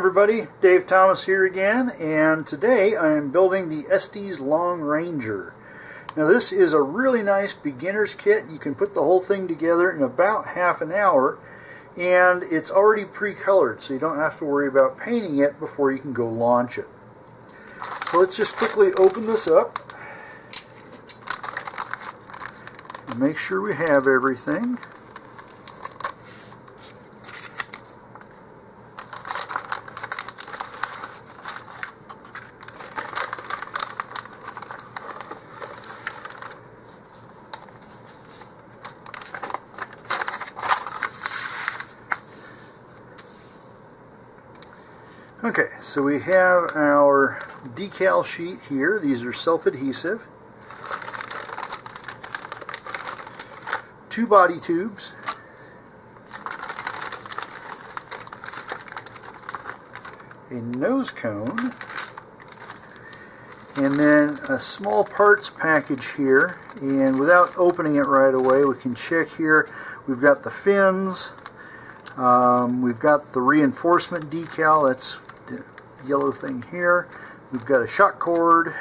everybody, Dave Thomas here again, and today I am building the Estes Long Ranger. Now this is a really nice beginner's kit. You can put the whole thing together in about half an hour, and it's already pre-colored, so you don't have to worry about painting it before you can go launch it. So let's just quickly open this up and make sure we have everything. Okay, so we have our decal sheet here. These are self-adhesive. 2 body tubes. A nose cone. And then a small parts package here. And without opening it right away, we can check here. We've got the fins. We've got the reinforcement decal. That's yellow thing here. We've got a shock cord,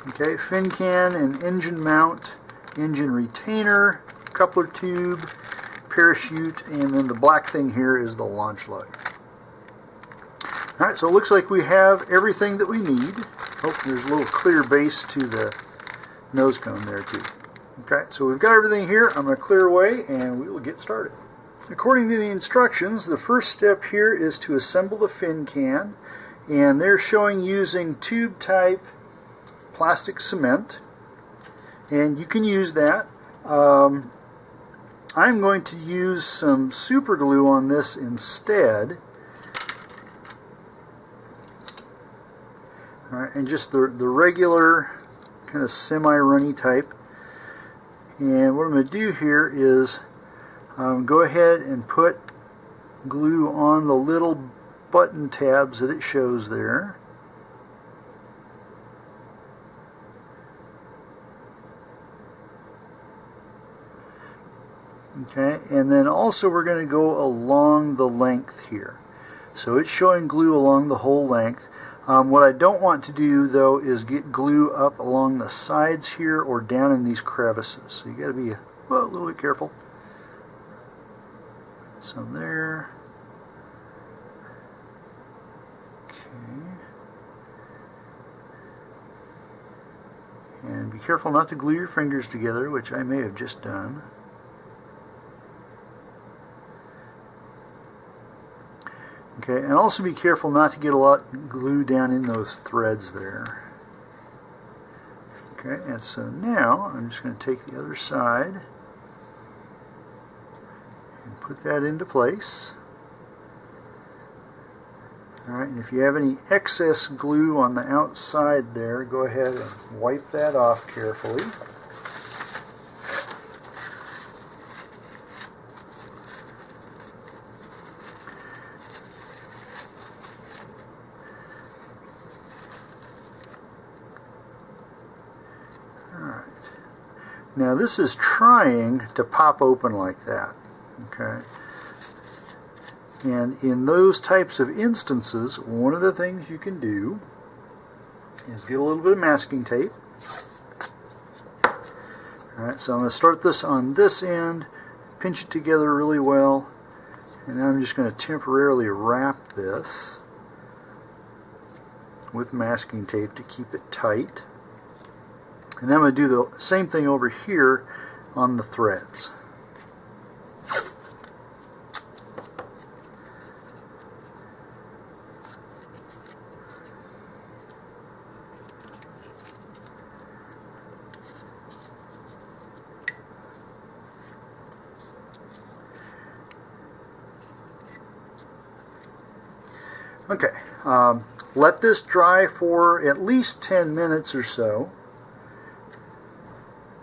okay, fin can and engine mount, engine retainer, coupler tube, parachute, and then the black thing here is the launch lug. Alright, so it looks like we have everything that we need. Oh, there's a little clear base to the nose cone there too. Okay, so we've got everything here. I'm going to clear away and we will get started. According to the instructions, the first step here is to assemble the fin can, and they're showing using tube type plastic cement, and you can use that. I'm going to use some super glue on this instead. Alright, and just the regular kind of semi-runny type. And what I'm going to do here is go ahead and put glue on the little button tabs that it shows there. Okay, and then also we're going to go along the length here. So it's showing glue along the whole length. What I don't want to do though is get glue up along the sides here or down in these crevices. So you got to be a little bit careful. Some there. Okay. And be careful not to glue your fingers together, which I may have just done. Okay, and also be careful not to get a lot of glue down in those threads there. Okay, and so now I'm just going to take the other side. Put that into place. Alright, and if you have any excess glue on the outside there, go ahead and wipe that off carefully. Alright. Now this is trying to pop open like that. Okay, and in those types of instances, one of the things you can do is get a little bit of masking tape. Alright, so I'm going to start this on this end, pinch it together really well, and now I'm just going to temporarily wrap this with masking tape to keep it tight. And then I'm going to do the same thing over here on the threads. Okay, let this dry for at least 10 minutes or so.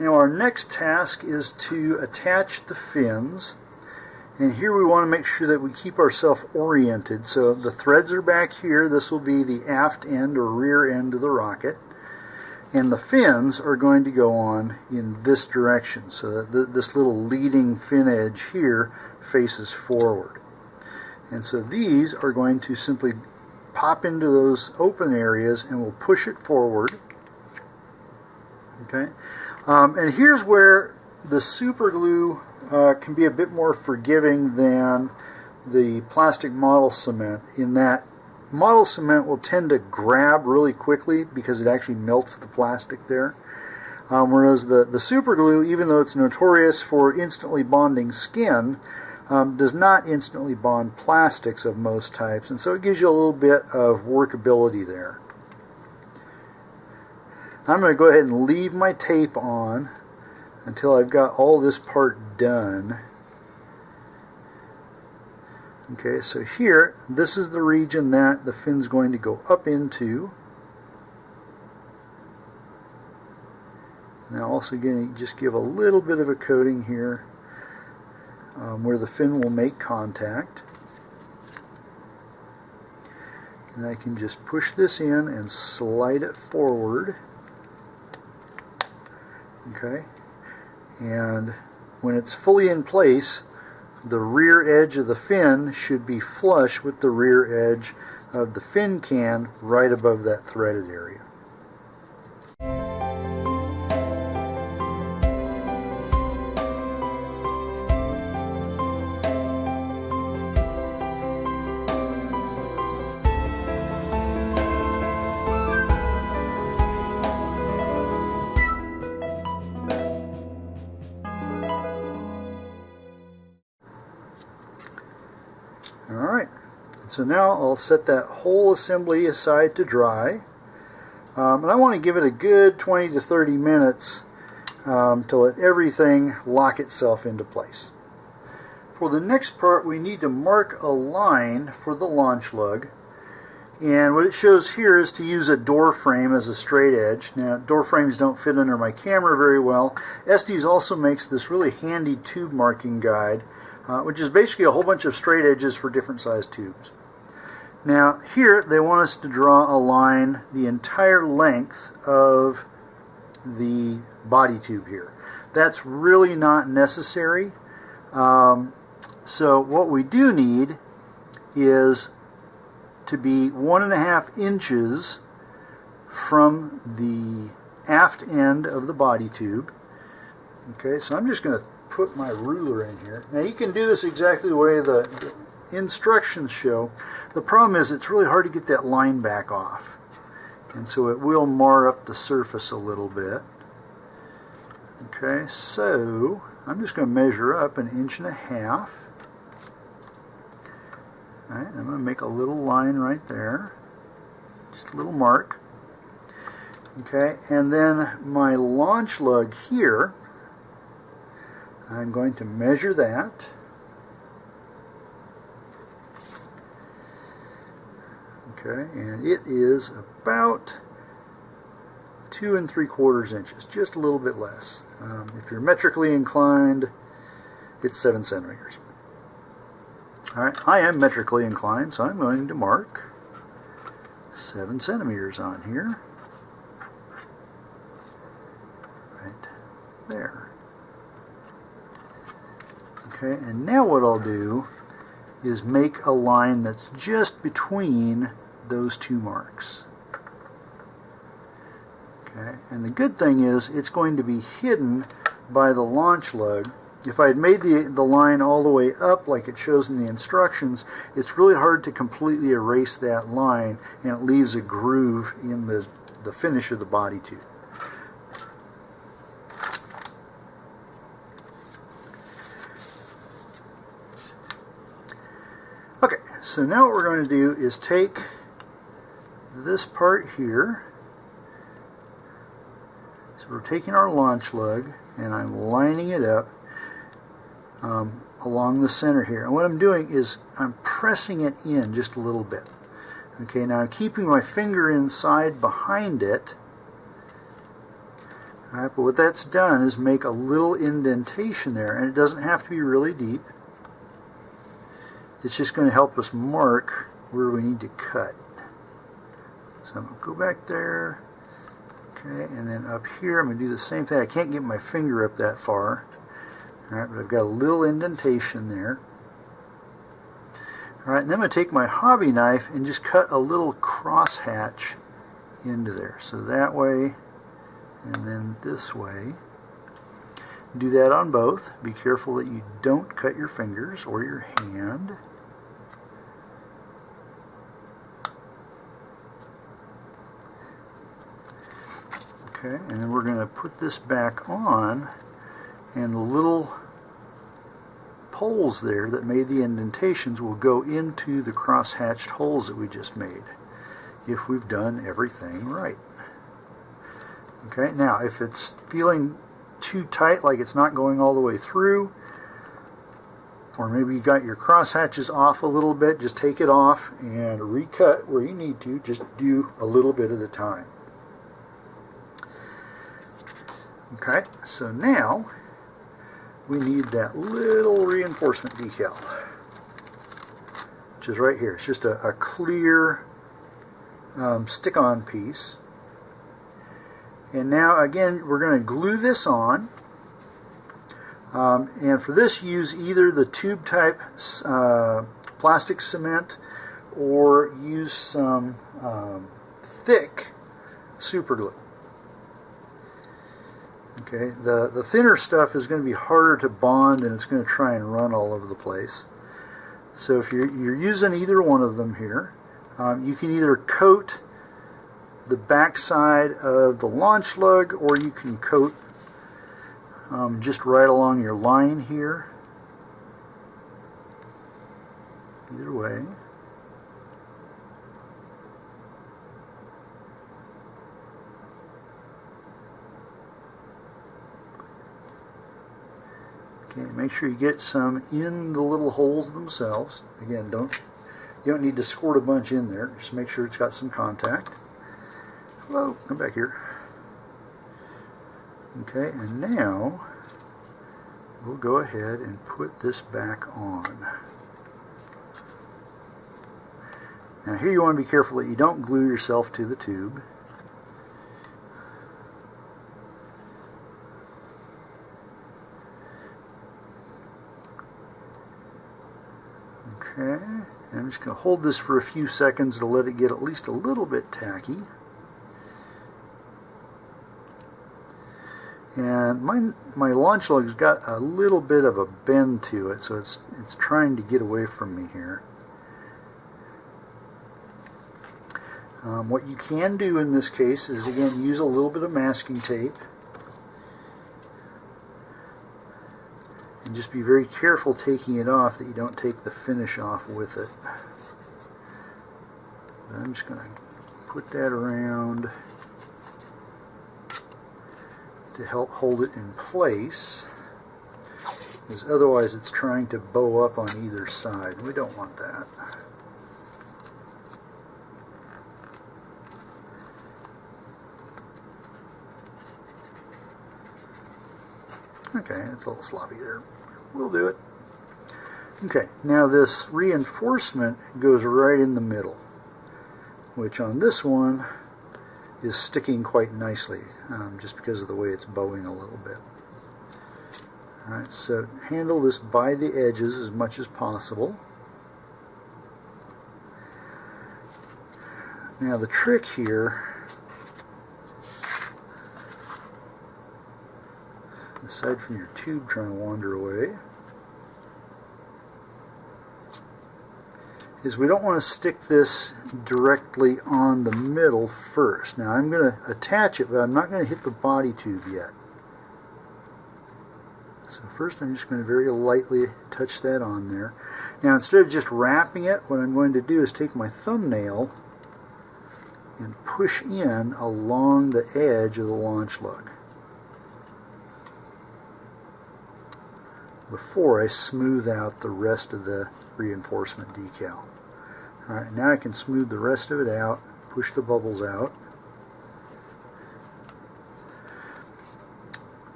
Now our next task is to attach the fins, and here we want to make sure that we keep ourselves oriented. So the threads are back here. This will be the aft end or rear end of the rocket, and the fins are going to go on in this direction, so that this little leading fin edge here faces forward. And so these are going to simply pop into those open areas and we'll push it forward. Okay, and here's where the super glue can be a bit more forgiving than the plastic model cement, in that model cement will tend to grab really quickly because it actually melts the plastic there. Whereas the super glue, even though it's notorious for instantly bonding skin, does not instantly bond plastics of most types, and so it gives you a little bit of workability there. I'm going to go ahead and leave my tape on until I've got all this part done. Okay, so here, this is the region that the fin's going to go up into. Now also going to just give a little bit of a coating here where the fin will make contact. And I can just push this in and slide it forward. Okay, and when it's fully in place, the rear edge of the fin should be flush with the rear edge of the fin can right above that threaded area. Alright, so now I'll set that whole assembly aside to dry, and I want to give it a good 20 to 30 minutes to let everything lock itself into place. For the next part, we need to mark a line for the launch lug, and what it shows here is to use a door frame as a straight edge. Now, door frames don't fit under my camera very well. Estes also makes this really handy tube marking guide, which is basically a whole bunch of straight edges for different size tubes. Now here they want us to draw a line the entire length of the body tube here. That's really not necessary. So what we do need is to be 1.5 inches from the aft end of the body tube. Okay, so I'm just going to put my ruler in here. Now you can do this exactly the way the instructions show. The problem is it's really hard to get that line back off, and so it will mar up the surface a little bit. Okay, so I'm just going to measure up 1.5 inches. Alright, I'm going to make a little line right there, just a little mark. Okay, and then my launch lug here, I'm going to measure that. Okay, and it is about 2 3/4 inches, just a little bit less. If you're metrically inclined, it's 7 centimeters. Alright, I am metrically inclined, so I'm going to mark 7 centimeters on here. Right there. Okay, and now what I'll do is make a line that's just between those two marks. Okay, and the good thing is it's going to be hidden by the launch lug. If I had made the line all the way up like it shows in the instructions, it's really hard to completely erase that line, and it leaves a groove in the finish of the body tube. Okay, so now what we're going to do is take this part here. So we're taking our launch lug and I'm lining it up along the center here. And what I'm doing is I'm pressing it in just a little bit. Okay, now I'm keeping my finger inside behind it. Alright, but what that's done is make a little indentation there, and it doesn't have to be really deep. It's just going to help us mark where we need to cut. So I'm going to go back there, okay, and then up here I'm going to do the same thing. I can't get my finger up that far, all right, but I've got a little indentation there. Alright, and then I'm going to take my hobby knife and just cut a little cross hatch into there. So that way, and then this way. Do that on both. Be careful that you don't cut your fingers or your hand. Okay, and then we're going to put this back on, and the little holes there that made the indentations will go into the cross-hatched holes that we just made, if we've done everything right. Okay, now if it's feeling too tight, like it's not going all the way through, or maybe you got your cross hatches off a little bit, just take it off and recut where you need to. Just do a little bit at a time. Okay, so now we need that little reinforcement decal, which is right here. It's just a clear stick-on piece. And now again, we're going to glue this on. And for this, use either the tube type plastic cement or use some thick super glue. Okay, the thinner stuff is going to be harder to bond, and it's going to try and run all over the place. So if you're using either one of them here, you can either coat the back side of the launch lug, or you can coat just right along your line here. Either way. Okay, make sure you get some in the little holes themselves. Again, you don't need to squirt a bunch in there. Just make sure it's got some contact. Hello, come back here. Okay, and now we'll go ahead and put this back on. Now here you want to be careful that you don't glue yourself to the tube. Okay, I'm just going to hold this for a few seconds to let it get at least a little bit tacky. And my launch lug's got a little bit of a bend to it, so it's trying to get away from me here. What you can do in this case is, again, use a little bit of masking tape. And just be very careful taking it off that you don't take the finish off with it. I'm just going to put that around to help hold it in place, because otherwise it's trying to bow up on either side. We don't want that. Okay, it's a little sloppy there. We'll do it. Okay, now this reinforcement goes right in the middle, which on this one is sticking quite nicely, just because of the way it's bowing a little bit. Alright, so handle this by the edges as much as possible. Now the trick here, aside from your tube trying to wander away, is we don't want to stick this directly on the middle first. Now I'm going to attach it, but I'm not going to hit the body tube yet. So first I'm just going to very lightly touch that on there. Now instead of just wrapping it, what I'm going to do is take my thumbnail and push in along the edge of the launch lug before I smooth out the rest of the reinforcement decal. Alright, now I can smooth the rest of it out, push the bubbles out.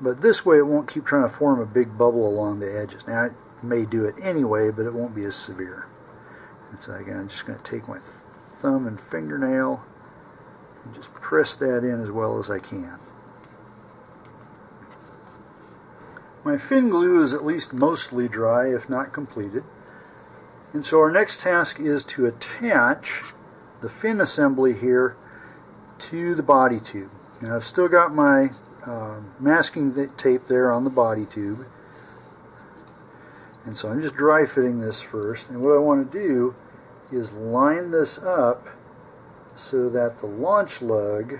But this way it won't keep trying to form a big bubble along the edges. Now it may do it anyway, but it won't be as severe. And so again, I'm just going to take my thumb and fingernail and just press that in as well as I can. My fin glue is at least mostly dry, if not completed. And so our next task is to attach the fin assembly here to the body tube. Now I've still got my masking tape there on the body tube, and so I'm just dry fitting this first. And what I want to do is line this up so that the launch lug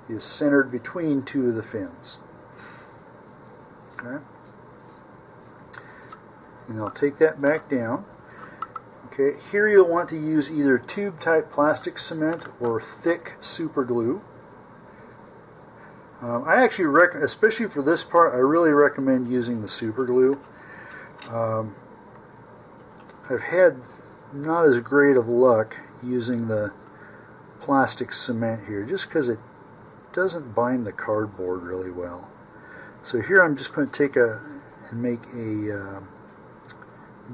is centered between two of the fins. Okay. And I'll take that back down. Okay, here you'll want to use either tube type plastic cement or thick super glue. I actually recommend, especially for this part, I really recommend using the super glue. I've had not as great of luck using the plastic cement here, just because it doesn't bind the cardboard really well. So here I'm just going to take and make a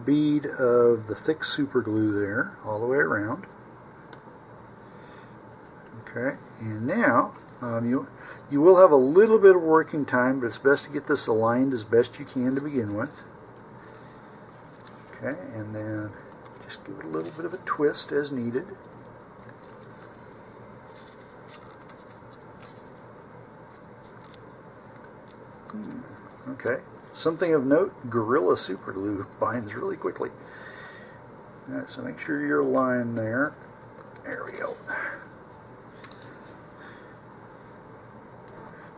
bead of the thick super glue there all the way around. Okay, and now you will have a little bit of working time, but it's best to get this aligned as best you can to begin with. Okay, and then just give it a little bit of a twist as needed. Okay, something of note, Gorilla super glue binds really quickly. Alright, so make sure you're aligned there. There we go.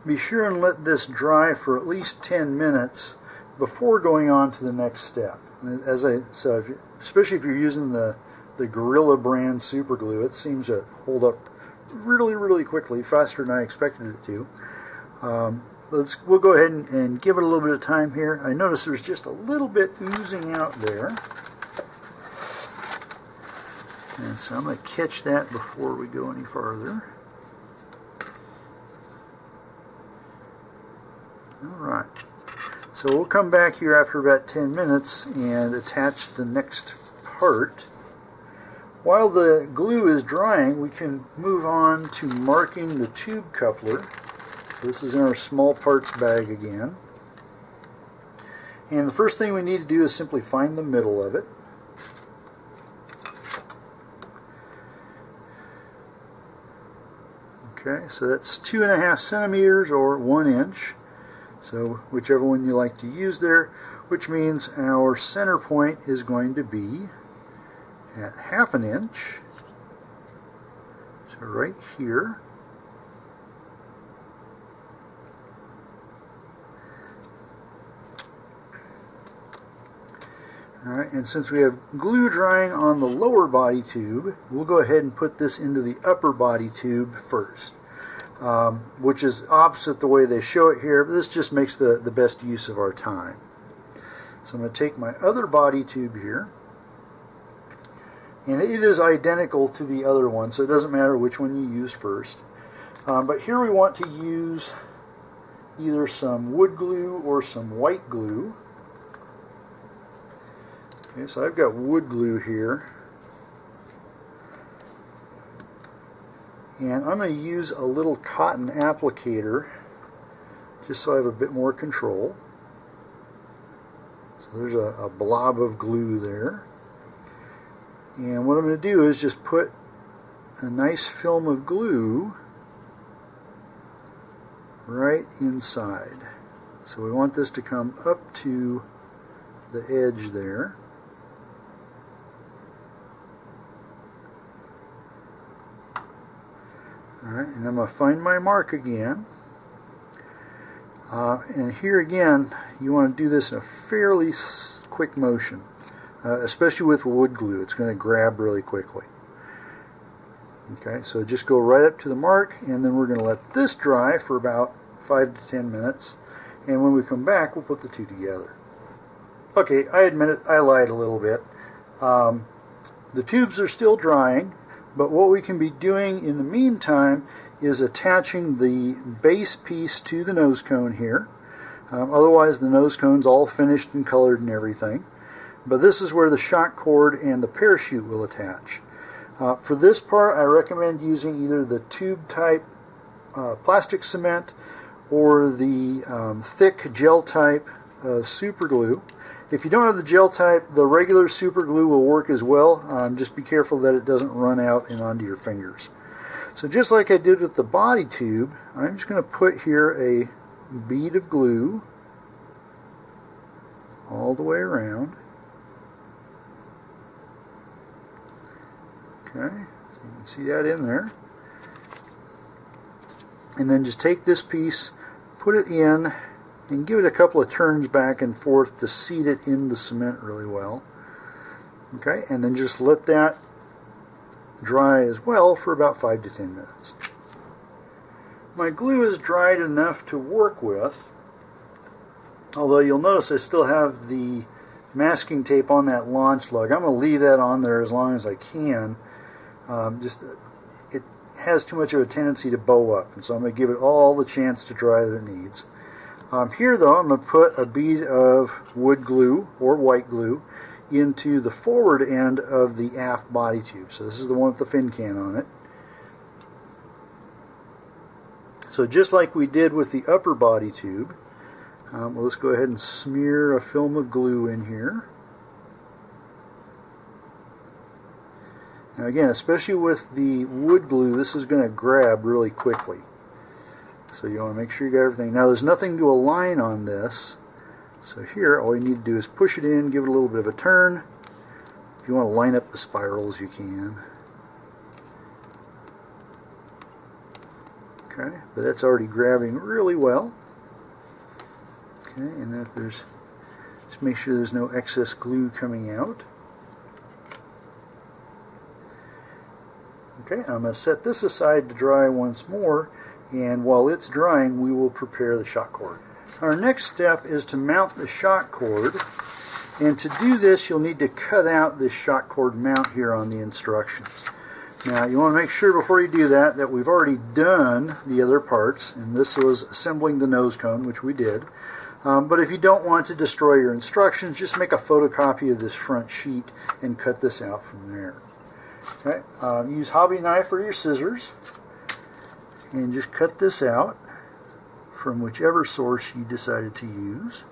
Be sure and let this dry for at least 10 minutes before going on to the next step. As I said, especially if you're using the Gorilla brand super glue, it seems to hold up really quickly, faster than I expected it to. We'll go ahead and give it a little bit of time here. I notice there's just a little bit oozing out there. And so I'm going to catch that before we go any farther. Alright, so we'll come back here after about 10 minutes and attach the next part. While the glue is drying, we can move on to marking the tube coupler. So this is in our small parts bag again. And the first thing we need to do is simply find the middle of it. Okay, so that's 2.5 centimeters or 1 inch. So whichever one you like to use there, which means our center point is going to be at 1/2 inch. So right here. Alright, and since we have glue drying on the lower body tube, we'll go ahead and put this into the upper body tube first. Which is opposite the way they show it here, but this just makes the best use of our time. So I'm going to take my other body tube here, and it is identical to the other one, so it doesn't matter which one you use first. But here we want to use either some wood glue or some white glue. Okay, so I've got wood glue here. And I'm going to use a little cotton applicator just so I have a bit more control. So there's a blob of glue there. And what I'm going to do is just put a nice film of glue right inside. So we want this to come up to the edge there. Alright, and I'm going to find my mark again. And here again, you want to do this in a fairly quick motion, especially with wood glue. It's going to grab really quickly. Okay, so just go right up to the mark, and then we're going to let this dry for about 5 to 10 minutes. And when we come back, we'll put the two together. Okay, I admit it, I lied a little bit. The tubes are still drying. But what we can be doing in the meantime is attaching the base piece to the nose cone here. Otherwise the nose cone's all finished and colored and everything. But this is where the shock cord and the parachute will attach. For this part I recommend using either the tube type plastic cement or the thick gel type of super glue. If you don't have the gel type, the regular super glue will work as well. Just be careful that it doesn't run out and onto your fingers. So just like I did with the body tube, I'm just going to put here a bead of glue all the way around. Okay, so you can see that in there. And then just take this piece, put it in, and give it a couple of turns back and forth to seat it in the cement really well. Okay, and then just let that dry as well for about 5 to 10 minutes. My glue is dried enough to work with, although you'll notice I still have the masking tape on that launch lug. I'm going to leave that on there as long as I can. It has too much of a tendency to bow up, and so I'm going to give it all the chance to dry that it needs. Here though, I'm going to put a bead of wood glue or white glue into the forward end of the aft body tube. So this is the one with the fin can on it. So just like we did with the upper body tube, let's go ahead and smear a film of glue in here. Now again, especially with the wood glue, this is going to grab really quickly. So you want to make sure you got everything. Now there's nothing to align on this. So here, all you need to do is push it in, give it a little bit of a turn. If you want to line up the spirals, you can. Okay, but that's already grabbing really well. Okay, and if there's, just make sure there's no excess glue coming out. Okay, I'm going to set this aside to dry once more, and while it's drying, we will prepare the shock cord. Our next step is to mount the shock cord, and to do this you'll need to cut out this shock cord mount here on the instructions. Now you want to make sure before you do that we've already done the other parts, and this was assembling the nose cone, which we did. But if you don't want to destroy your instructions, just make a photocopy of this front sheet and cut this out from there. Okay, use hobby knife or your scissors and just cut this out from whichever source you decided to use.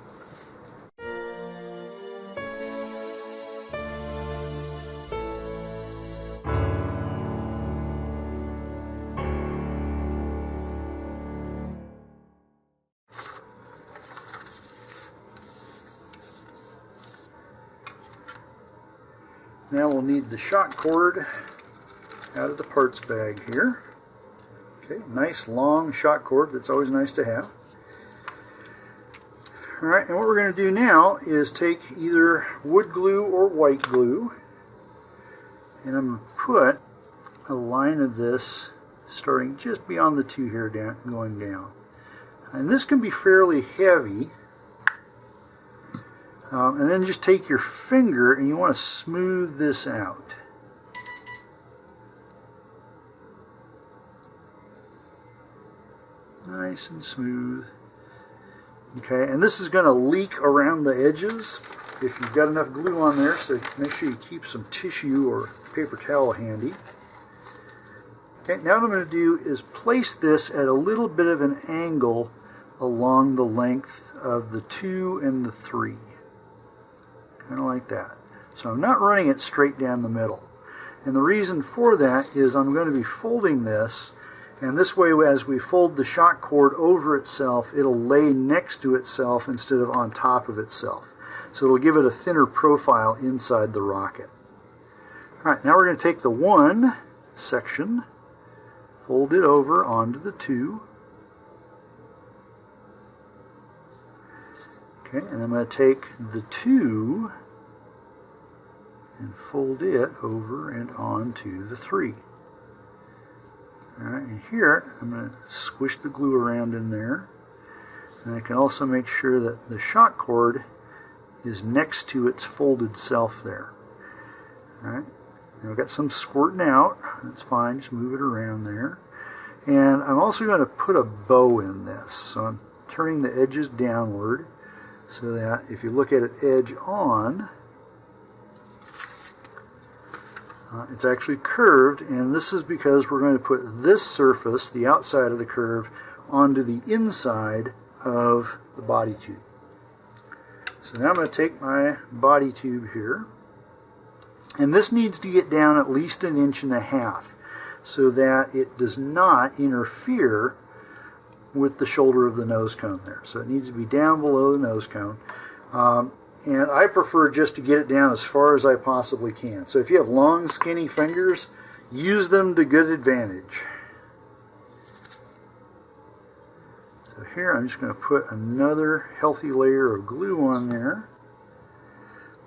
Now we'll need the shock cord out of the parts bag here. Okay, nice long shock cord, that's always nice to have. Alright, and what we're going to do now is take either wood glue or white glue, and I'm going to put a line of this starting just beyond the two here going down. And this can be fairly heavy. And then just take your finger and you want to smooth this out. Nice and smooth. Okay, and this is going to leak around the edges if you've got enough glue on there, so make sure you keep some tissue or paper towel handy. Okay, now what I'm going to do is place this at a little bit of an angle along the length of the 2 and the 3. Kind of like that. So I'm not running it straight down the middle. And the reason for that is I'm going to be folding this, and this way as we fold the shock cord over itself, it'll lay next to itself instead of on top of itself. So it'll give it a thinner profile inside the rocket. Alright, now we're going to take the 1 section, fold it over onto the 2. Okay, and I'm going to take the 2 and fold it over and onto the 3. Alright, and here I'm going to squish the glue around in there. And I can also make sure that the shock cord is next to its folded self there. Alright, I've got some squirting out. That's fine, just move it around there. And I'm also going to put a bow in this. So I'm turning the edges downward, so that if you look at it edge on, it's actually curved, and this is because we're going to put this surface, the outside of the curve, onto the inside of the body tube. So now I'm going to take my body tube here, and this needs to get down at least 1.5 inches so that it does not interfere with the shoulder of the nose cone there. So it needs to be down below the nose cone. And I prefer just to get it down as far as I possibly can. So if you have long, skinny fingers, use them to good advantage. So here I'm just going to put another healthy layer of glue on there.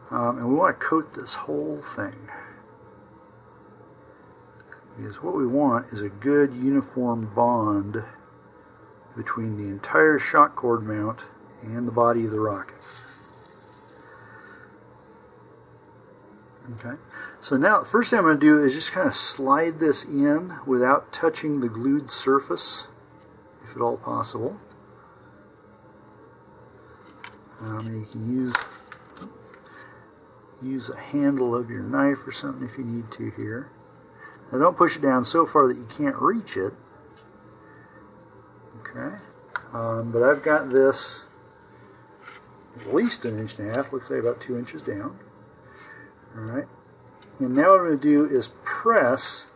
And we want to coat this whole thing, because what we want is a good uniform bond between the entire shock cord mount and the body of the rocket. Okay, so now the first thing I'm going to do is just kind of slide this in without touching the glued surface, if at all possible. You can use a handle of your knife or something if you need to here. Now don't push it down so far that you can't reach it. Okay, but I've got this at least 1.5 inches, looks like about 2 inches down. Alright, and now what I'm going to do is press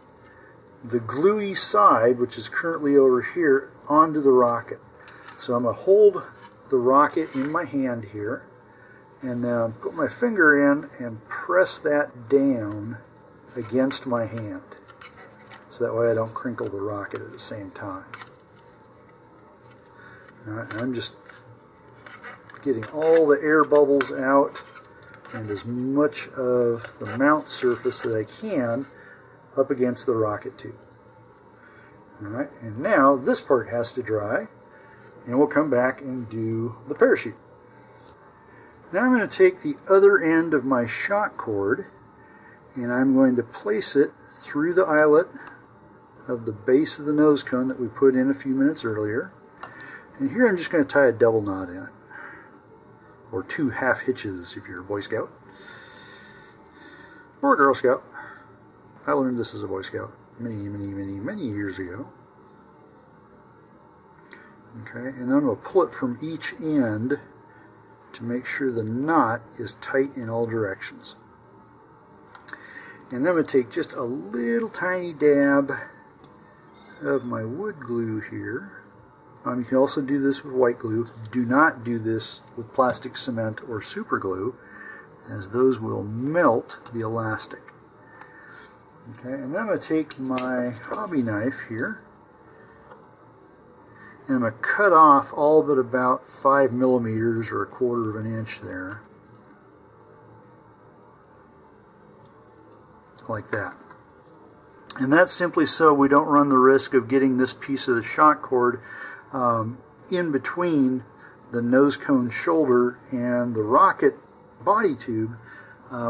the gluey side, which is currently over here, onto the rocket. So I'm going to hold the rocket in my hand here, and then put my finger in and press that down against my hand, so that way I don't crinkle the rocket at the same time. Alright, I'm just getting all the air bubbles out and as much of the mount surface that I can up against the rocket tube. Alright, and now this part has to dry, and we'll come back and do the parachute. Now I'm going to take the other end of my shock cord, and I'm going to place it through the eyelet of the base of the nose cone that we put in a few minutes earlier. And here I'm just going to tie a double knot in it, or 2 half hitches if you're a Boy Scout or a Girl Scout. I learned this as a Boy Scout many years ago. Okay, and then I'm going to pull it from each end to make sure the knot is tight in all directions. And then I'm going to take just a little tiny dab of my wood glue here. You can also do this with white glue. Do not do this with plastic cement or super glue, as those will melt the elastic. Okay, and then I'm going to take my hobby knife here, and I'm going to cut off all but about 5 millimeters or 1/4 inch there, like that. And that's simply so we don't run the risk of getting this piece of the shock cord in between the nose cone shoulder and the rocket body tube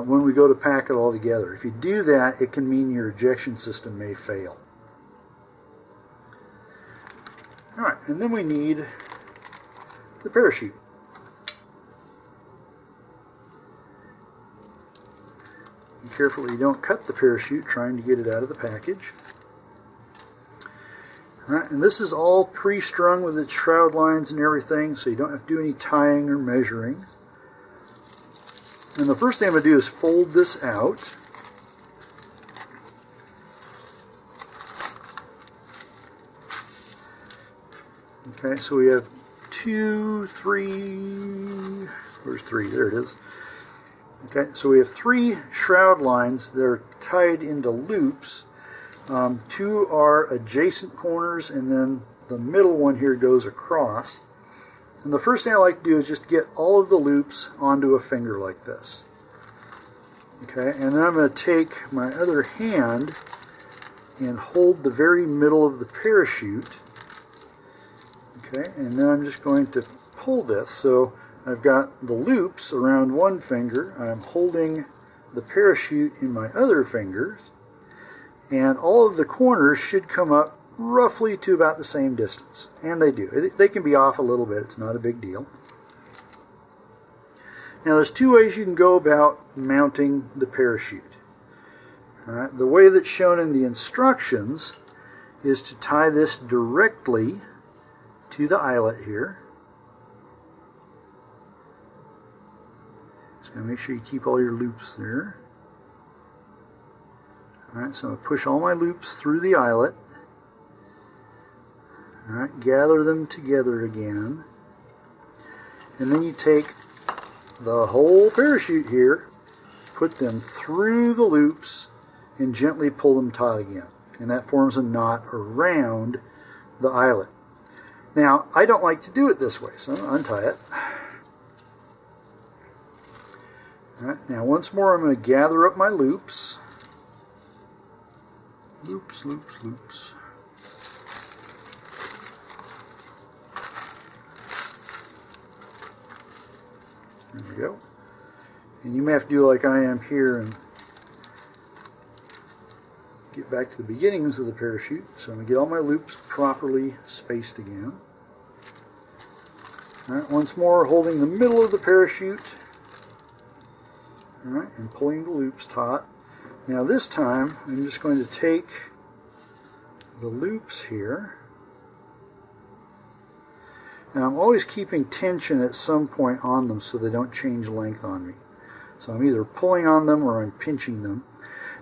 when we go to pack it all together. If you do that, it can mean your ejection system may fail. Alright, and then we need the parachute. Be careful that you don't cut the parachute trying to get it out of the package. Alright, and this is all pre-strung with its shroud lines and everything, so you don't have to do any tying or measuring. And the first thing I'm going to do is fold this out. Okay, so we have 2, 3, where's 3? There it is. Okay, so we have 3 shroud lines that are tied into loops. 2 are adjacent corners, and then the middle one here goes across. And the first thing I like to do is just get all of the loops onto a finger like this. Okay, and then I'm going to take my other hand and hold the very middle of the parachute. Okay, and then I'm just going to pull this. So I've got the loops around one finger. I'm holding the parachute in my other fingers. And all of the corners should come up roughly to about the same distance. And they do. They can be off a little bit. It's not a big deal. Now there's 2 ways you can go about mounting the parachute. Alright, the way that's shown in the instructions is to tie this directly to the eyelet here. So make sure you keep all your loops there. Alright, so I'm going to push all my loops through the eyelet. Alright, gather them together again. And then you take the whole parachute here, put them through the loops, and gently pull them taut again. And that forms a knot around the eyelet. Now, I don't like to do it this way, so I'm going to untie it. Alright, now once more I'm going to gather up my loops. Loops, loops, loops. There we go. And you may have to do like I am here and get back to the beginnings of the parachute. So I'm going to get all my loops properly spaced again. Alright, once more holding the middle of the parachute. Alright, and pulling the loops taut. Now this time I'm just going to take the loops here. Now I'm always keeping tension at some point on them so they don't change length on me. So I'm either pulling on them or I'm pinching them.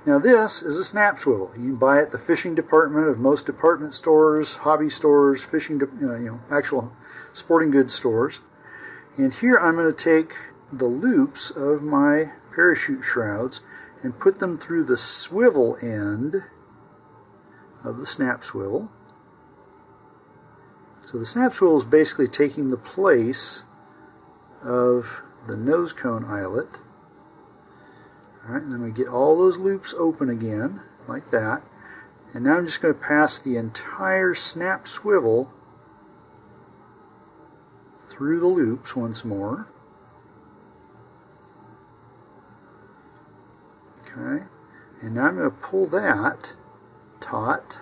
Now this is a snap swivel. You can buy it at the fishing department of most department stores, hobby stores, fishing, actual sporting goods stores. And here I'm going to take the loops of my parachute shrouds and put them through the swivel end of the snap swivel. So the snap swivel is basically taking the place of the nose cone eyelet. Alright, and then we get all those loops open again, like that. And now I'm just going to pass the entire snap swivel through the loops once more. Okay, and now I'm going to pull that taut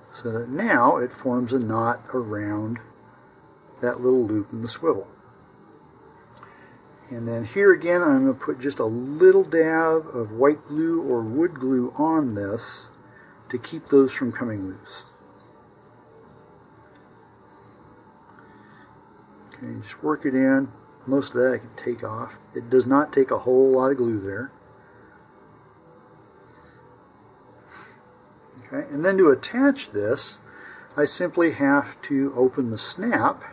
so that now it forms a knot around that little loop in the swivel. And then here again I'm going to put just a little dab of white glue or wood glue on this to keep those from coming loose. Okay, just work it in. Most of that I can take off. It does not take a whole lot of glue there. Okay, and then to attach this, I simply have to open the snap,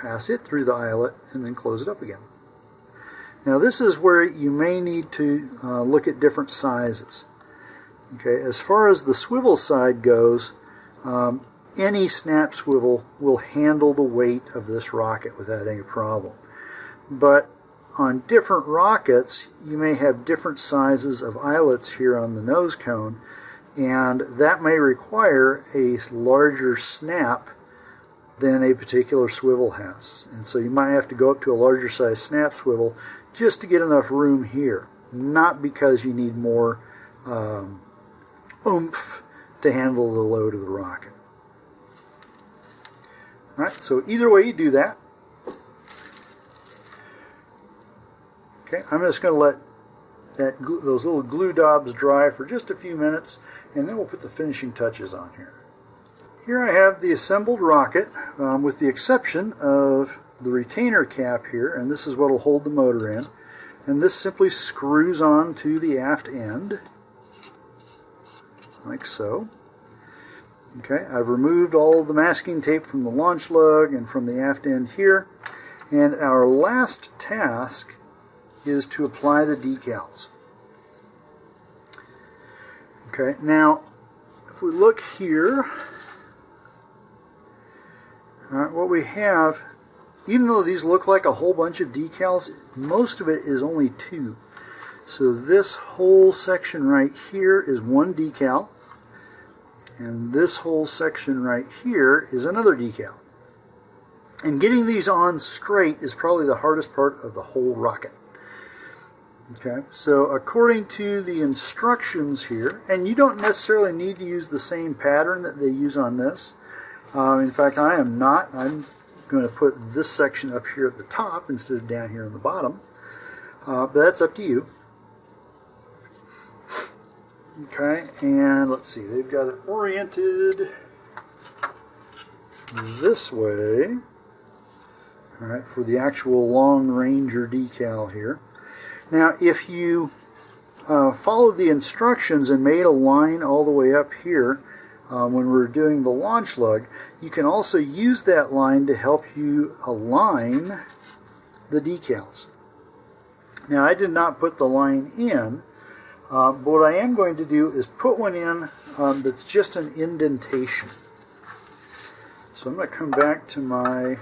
pass it through the eyelet, and then close it up again. Now this is where you may need to look at different sizes. Okay, as far as the swivel side goes, any snap swivel will handle the weight of this rocket without any problem. But on different rockets, you may have different sizes of eyelets here on the nose cone, and that may require a larger snap than a particular swivel has. And so you might have to go up to a larger size snap swivel just to get enough room here, not because you need more oomph to handle the load of the rocket. Alright, so either way you do that. Okay, I'm just going to let those little glue daubs dry for just a few minutes, and then we'll put the finishing touches on here. Here I have the assembled rocket, with the exception of the retainer cap here, and this is what will hold the motor in. And this simply screws on to the aft end, like so. Okay, I've removed all of the masking tape from the launch lug and from the aft end here, and our last task is to apply the decals. Okay, now if we look here, what we have, even though these look like a whole bunch of decals, most of it is only two. So this whole section right here is one decal, and this whole section right here is another decal. And getting these on straight is probably the hardest part of the whole rocket. Okay, so according to the instructions here, and you don't necessarily need to use the same pattern that they use on this. In fact, I am not. I'm going to put this section up here at the top instead of down here on the bottom. But that's up to you. Okay, and let's see. They've got it oriented this way. Alright, for the actual Long Ranger decal here. Now if you followed the instructions and made a line all the way up here when we're doing the launch lug, you can also use that line to help you align the decals. Now I did not put the line in, but what I am going to do is put one in that's just an indentation. So I'm going to come back to my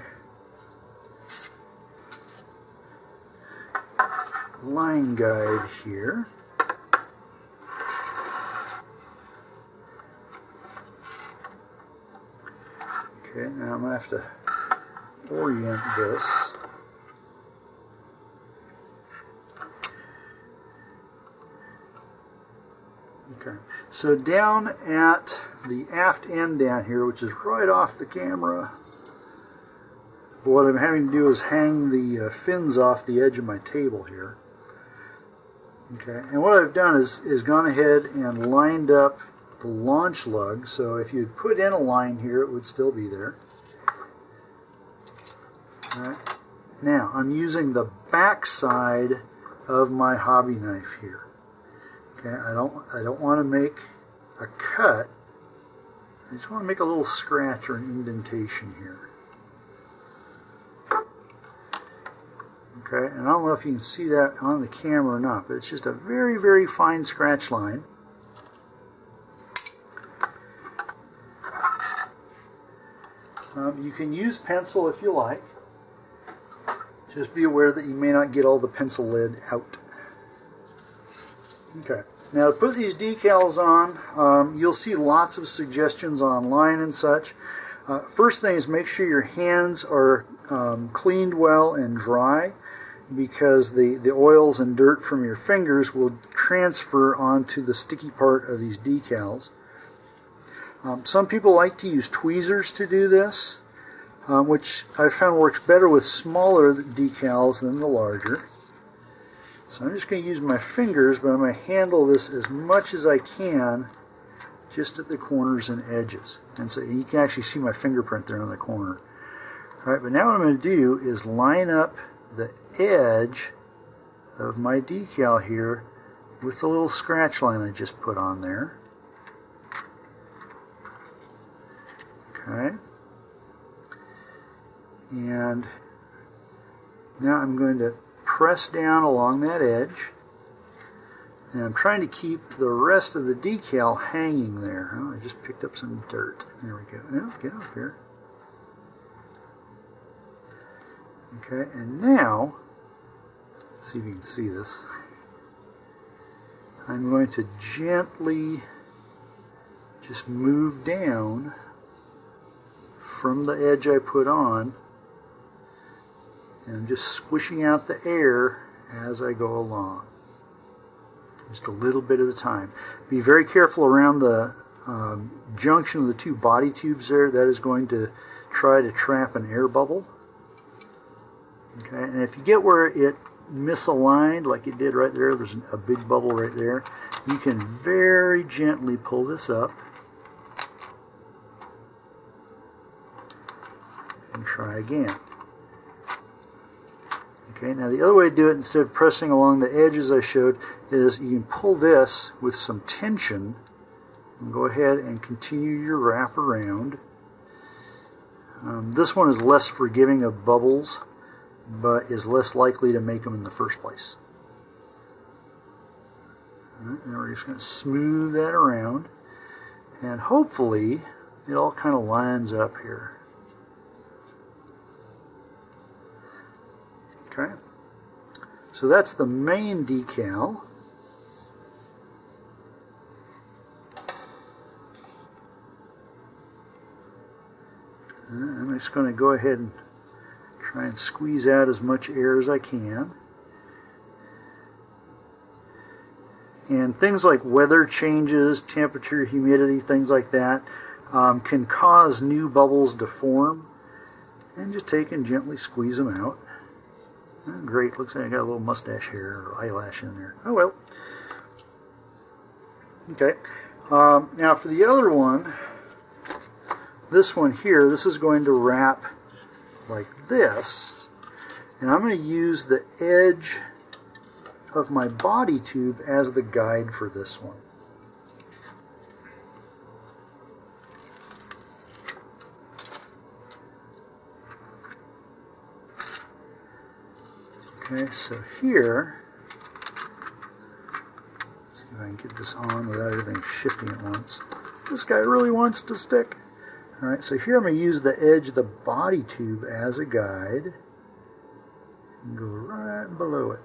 line guide here. Okay, now I'm going to have to orient this. Okay, so down at the aft end down here, which is right off the camera, what I'm having to do is hang the fins off the edge of my table here. Okay, and what I've done is gone ahead and lined up the launch lug, so if you put in a line here it would still be there. Alright. Now I'm using the back side of my hobby knife here. Okay, I don't want to make a cut. I just want to make a little scratch or an indentation here. Okay, and I don't know if you can see that on the camera or not, but it's just a very, very fine scratch line. You can use pencil if you like. Just be aware that you may not get all the pencil lead out. Okay, now to put these decals on, you'll see lots of suggestions online and such. First thing is make sure your hands are cleaned well and dry, because the oils and dirt from your fingers will transfer onto the sticky part of these decals. Some people like to use tweezers to do this, which I found works better with smaller decals than the larger. So I'm just going to use my fingers, but I'm going to handle this as much as I can just at the corners and edges. And so you can actually see my fingerprint there on the corner. Alright, but now what I'm going to do is line up the edge of my decal here with the little scratch line I just put on there. Okay. And now I'm going to press down along that edge, and I'm trying to keep the rest of the decal hanging there. Oh, I just picked up some dirt. There we go. Now get up here. Okay, and now, let's see if you can see this. I'm going to gently just move down from the edge I put on, and I'm just squishing out the air as I go along. Just a little bit at a time. Be very careful around the junction of the two body tubes there. That is going to try to trap an air bubble. Okay, and if you get where it misaligned, like it did right there, there's a big bubble right there, you can very gently pull this up and try again. Okay, now the other way to do it, instead of pressing along the edges I showed, is you can pull this with some tension and go ahead and continue your wrap around. This one is less forgiving of bubbles, but is less likely to make them in the first place. Right, and we're just going to smooth that around, and hopefully it all kind of lines up here. Okay, so that's the main decal. I'm just going to go ahead and try and squeeze out as much air as I can. And things like weather changes, temperature, humidity, things like that can cause new bubbles to form. And just take and gently squeeze them out. Oh, great, looks like I got a little mustache hair or eyelash in there. Oh well. Okay. Now for the other one, this one here, this is going to wrap like this. And I'm going to use the edge of my body tube as the guide for this one. Okay, so here, let's see if I can get this on without everything shifting at once. This guy really wants to stick. Alright, so here I'm going to use the edge of the body tube as a guide and go right below it.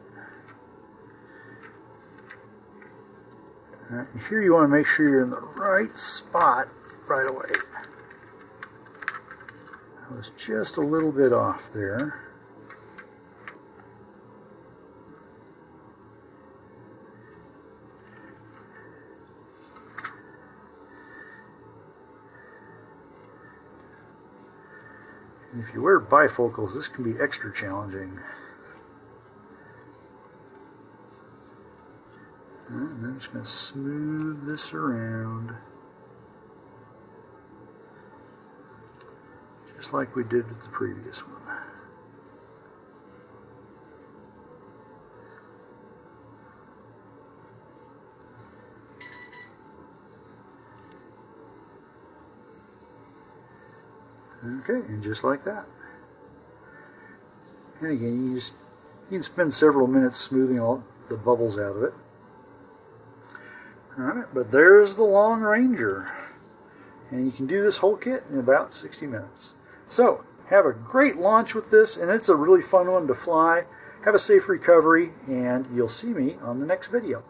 Alright, and here you want to make sure you're in the right spot right away. I was just a little bit off there. If you wear bifocals, this can be extra challenging. And I'm just going to smooth this around, just like we did with the previous one. Okay, and just like that. And again, you can spend several minutes smoothing all the bubbles out of it. Alright, but there's the Long Ranger. And you can do this whole kit in about 60 minutes. So, have a great launch with this, and it's a really fun one to fly. Have a safe recovery, and you'll see me on the next video.